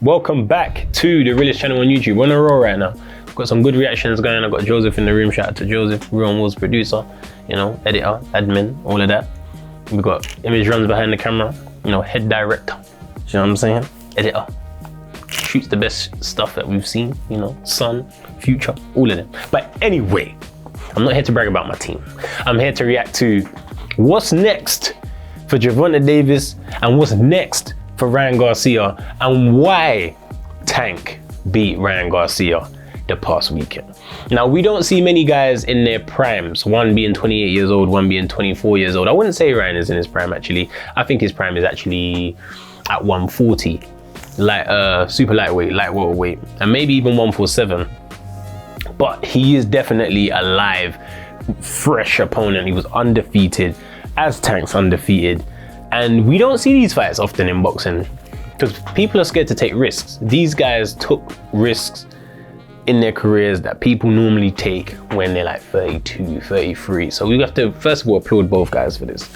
Welcome back to the realest channel on YouTube. We're on a roll right now. We've got some good reactions going. I've got Joseph in the room. Shout out to Joseph, Real World's producer, editor, admin, all of that. We've got image runs behind the camera, head director. You know what I'm saying? Editor. Shoots the best stuff that we've seen, Sun, Future, all of them. But anyway, I'm not here to brag about my team. I'm here to react to what's next for Gervonta Davis and what's next for Ryan Garcia and why Tank beat Ryan Garcia the past weekend. Now, we don't see many guys in their primes, one being 28 years old, one being 24 years old. I wouldn't say Ryan is in his prime actually. I think his prime is actually at 140, super lightweight, light welterweight, and maybe even 147. But he is definitely a live, fresh opponent. He was undefeated, as Tank's undefeated. And we don't see these fights often in boxing because people are scared to take risks. These guys took risks in their careers that people normally take when they're like 32, 33. So we have to, first of all, applaud both guys for this.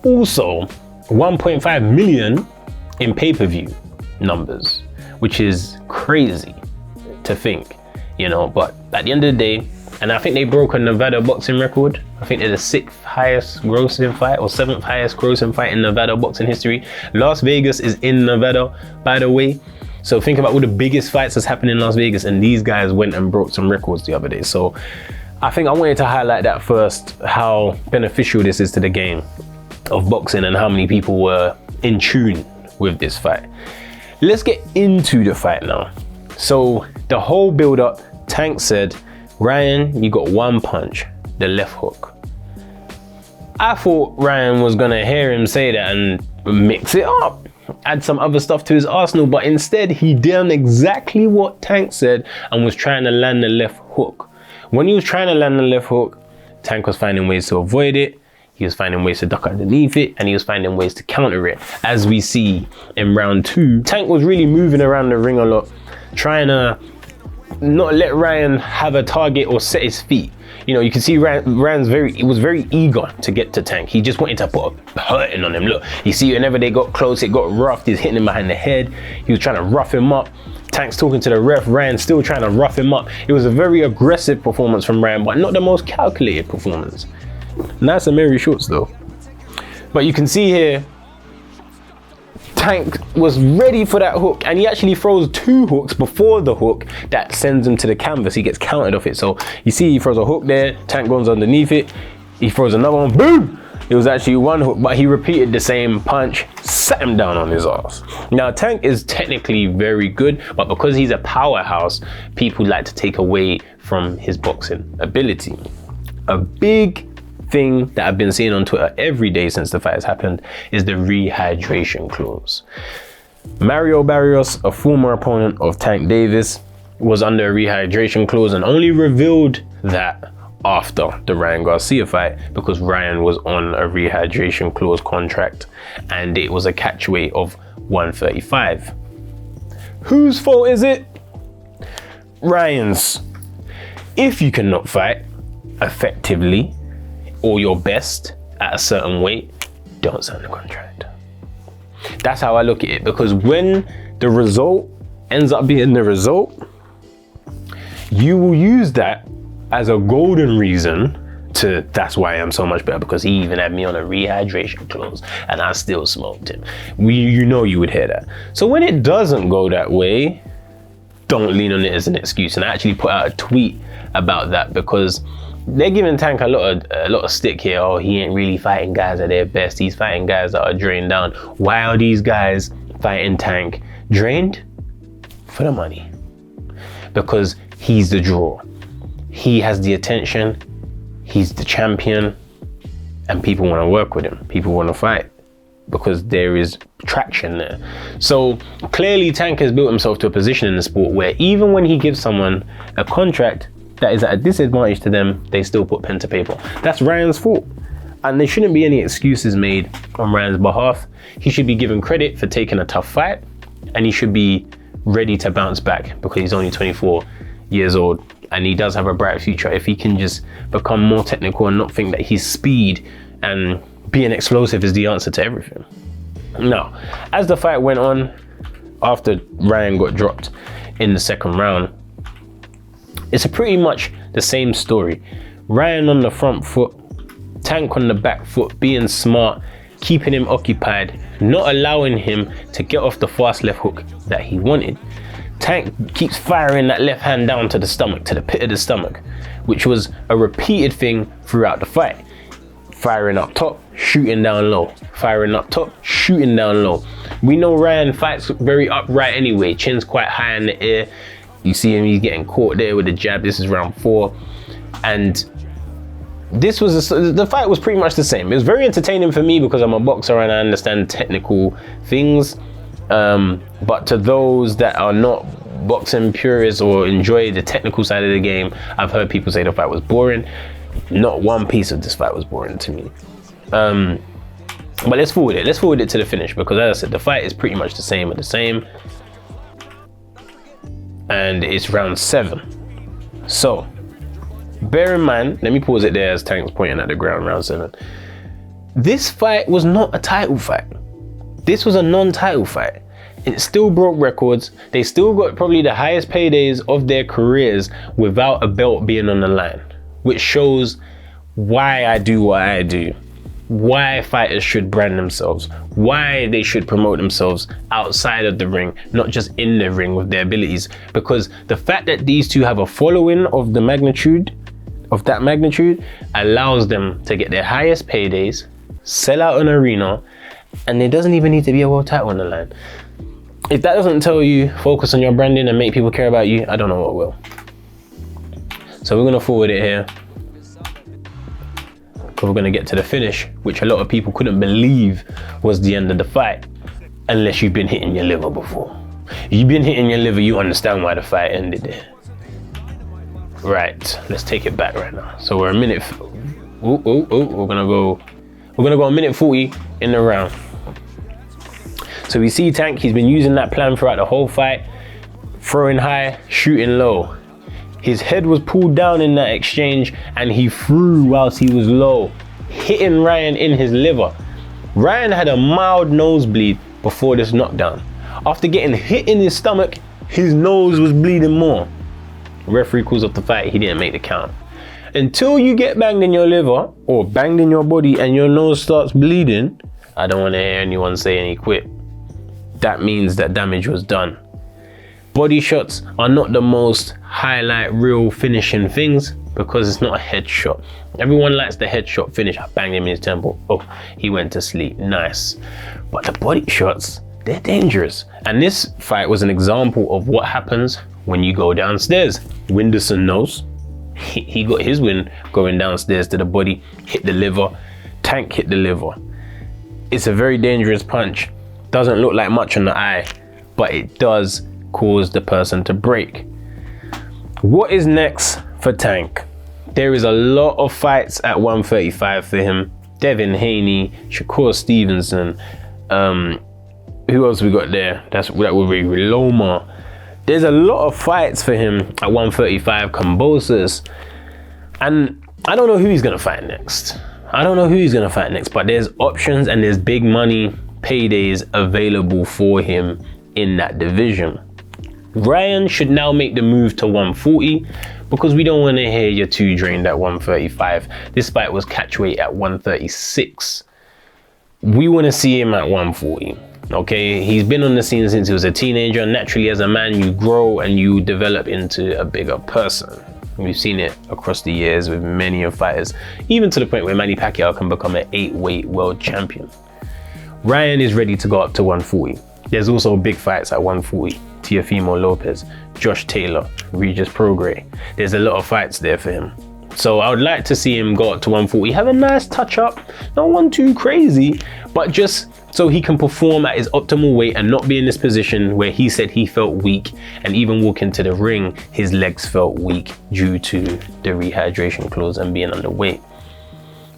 Also, 1.5 million in pay-per-view numbers, which is crazy to think, but at the end of the day, and I think they broke a Nevada boxing record. I think they're the 6th highest grossing fight or 7th highest grossing fight in Nevada boxing history. Las Vegas is in Nevada, by the way. So think about all the biggest fights that's happened in Las Vegas, and these guys went and broke some records the other day. So I think I wanted to highlight that first, how beneficial this is to the game of boxing and how many people were in tune with this fight. Let's get into the fight now. So the whole build up, Tank said, Ryan, you got one punch, the left hook. I thought Ryan was gonna hear him say that and mix it up, add some other stuff to his arsenal, but instead he done exactly what Tank said and was trying to land the left hook. When he was trying to land the left hook, Tank was finding ways to avoid it, he was finding ways to duck underneath it, and he was finding ways to counter it. As we see in round 2, Tank was really moving around the ring a lot, trying to not let Ryan have a target or set his feet. You can see Ryan's was very eager to get to Tank. He just wanted to put a hurting on him. Look, you see whenever they got close, it got roughed. He's hitting him behind the head. He was trying to rough him up. Tank's talking to the ref. Ryan's still trying to rough him up. It was a very aggressive performance from Ryan, but not the most calculated performance. Nice and merry shorts though. But you can see here, Tank was ready for that hook, and he actually throws 2 hooks before the hook that sends him to the canvas. He gets countered off it. So you see he throws a hook there, Tank goes underneath it, he throws another one, boom! It was actually 1 hook, but he repeated the same punch, sat him down on his ass. Now Tank is technically very good, but because he's a powerhouse, people like to take away from his boxing ability. A big thing that I've been seeing on Twitter every day since the fight has happened is the rehydration clause. Mario Barrios, a former opponent of Tank Davis, was under a rehydration clause and only revealed that after the Ryan Garcia fight because Ryan was on a rehydration clause contract and it was a catch weight of 135. Whose fault is it? Ryan's. If you cannot fight effectively or your best at a certain weight, don't sign the contract. That's how I look at it, because when the result ends up being the result, you will use that as a golden reason to, that's why I'm so much better, because he even had me on a rehydration clause and I still smoked him. You would hear that. So when it doesn't go that way, don't lean on it as an excuse. And I actually put out a tweet about that because they're giving Tank a lot of stick here. Oh, he ain't really fighting guys at their best. He's fighting guys that are drained down. Why are these guys fighting Tank? Drained? For the money. Because he's the draw. He has the attention. He's the champion. And people want to work with him. People want to fight because there is traction there. So clearly Tank has built himself to a position in the sport where even when he gives someone a contract that is at a disadvantage to them, they still put pen to paper. That's Ryan's fault. And there shouldn't be any excuses made on Ryan's behalf. He should be given credit for taking a tough fight, and he should be ready to bounce back because he's only 24 years old and he does have a bright future if he can just become more technical and not think that his speed and being explosive is the answer to everything. Now, as the fight went on, after Ryan got dropped in the second round, it's pretty much the same story. Ryan on the front foot, Tank on the back foot, being smart, keeping him occupied, not allowing him to get off the fast left hook that he wanted. Tank keeps firing that left hand down to the stomach, to the pit of the stomach, which was a repeated thing throughout the fight. Firing up top, shooting down low. Firing up top, shooting down low. We know Ryan fights very upright anyway, chin's quite high in the air. You see him, he's getting caught there with the jab. This is round 4. And this was the fight was pretty much the same. It was very entertaining for me because I'm a boxer and I understand technical things. But to those that are not boxing purists or enjoy the technical side of the game, I've heard people say the fight was boring. Not one piece of this fight was boring to me. But let's forward it. Let's forward it to the finish because, as I said, the fight is pretty much the same of the same. And it's round 7. So bear in mind, let me pause it there as Tank's pointing at the ground, round 7. This fight was not a title fight. This was a non-title fight. It still broke records. They still got probably the highest paydays of their careers without a belt being on the line, which shows why I do what I do, why fighters should brand themselves, why they should promote themselves outside of the ring, not just in the ring with their abilities. Because the fact that these two have a following of the magnitude, of that magnitude, allows them to get their highest paydays, sell out an arena, and there doesn't even need to be a world title on the line. If that doesn't tell you focus on your branding and make people care about you, I don't know what will. So we're gonna forward it here, because we're gonna get to the finish, which a lot of people couldn't believe was the end of the fight, unless you've been hitting your liver before. If you've been hitting your liver, you understand why the fight ended there. Right, let's take it back right now. So we're a minute, we're gonna go a minute 40 in the round. So we see Tank, he's been using that plan throughout the whole fight, throwing high, shooting low. His head was pulled down in that exchange and he threw whilst he was low, hitting Ryan in his liver. Ryan had a mild nosebleed before this knockdown. After getting hit in his stomach, his nose was bleeding more. Referee calls off the fight, he didn't make the count. Until you get banged in your liver or banged in your body and your nose starts bleeding, I don't want to hear anyone say he quit. That means that damage was done. Body shots are not the most highlight real finishing things because it's not a headshot. Everyone likes the headshot finish. I banged him in his temple. Oh, he went to sleep. Nice. But the body shots, they're dangerous. And this fight was an example of what happens when you go downstairs. Winderson knows. He got his win going downstairs to the body, hit the liver. Tank hit the liver. It's a very dangerous punch. Doesn't look like much on the eye, but it does cause the person to break. What is next for Tank? There is a lot of fights at 135 for him. Devin Haney, Shakur Stevenson, who else we got there? That would be Loma. There's a lot of fights for him at 135, Kambosos. And I don't know who he's gonna fight next. But there's options and there's big money paydays available for him in that division. Ryan should now make the move to 140 because we don't want to hear you're too drained at 135. This fight was catch weight at 136. We want to see him at 140. Okay, he's been on the scene since he was a teenager. Naturally, as a man, you grow and you develop into a bigger person. We've seen it across the years with many of fighters, even to the point where Manny Pacquiao can become an 8-weight world champion. Ryan is ready to go up to 140. There's also big fights at 140. Teofimo Lopez, Josh Taylor, Regis Prograis. There's a lot of fights there for him. So I would like to see him go up to 140, have a nice touch up, not one too crazy, but just so he can perform at his optimal weight and not be in this position where he said he felt weak, and even walking to the ring, his legs felt weak due to the rehydration clause and being underweight.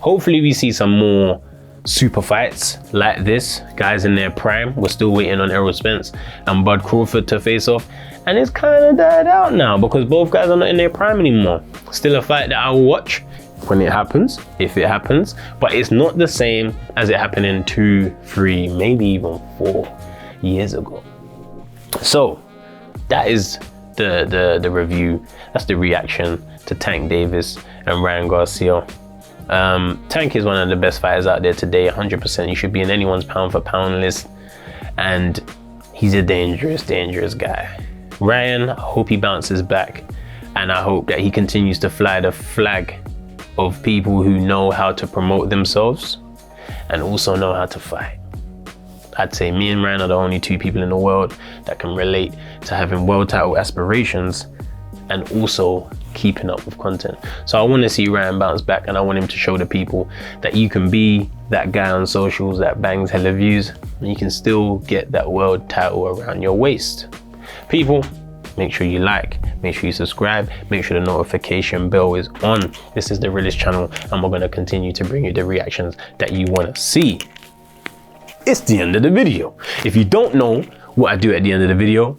Hopefully we see some more super fights like this, guys in their prime. We're still waiting on Errol Spence and Bud Crawford to face off, and it's kind of died out now because both guys are not in their prime anymore. Still a fight that I will watch when it happens, if it happens, but it's not the same as it happened in 2, 3, maybe even 4 years ago. So that is the review. That's the reaction to Tank Davis and Ryan Garcia. Tank is one of the best fighters out there today, 100%. He should be in anyone's pound for pound list, and he's a dangerous guy. Ryan, I hope he bounces back, and I hope that he continues to fly the flag of people who know how to promote themselves and also know how to fight. I'd say me and Ryan are the only two people in the world that can relate to having world title aspirations and also keeping up with content. So I want to see Ryan bounce back, and I want him to show the people that you can be that guy on socials that bangs hella views and you can still get that world title around your waist. People, make sure you like, make sure you subscribe, make sure the notification bell is on. This is the realest channel, and we're going to continue to bring you the reactions that you want to see. It's the end of the video. If you don't know what I do at the end of the video,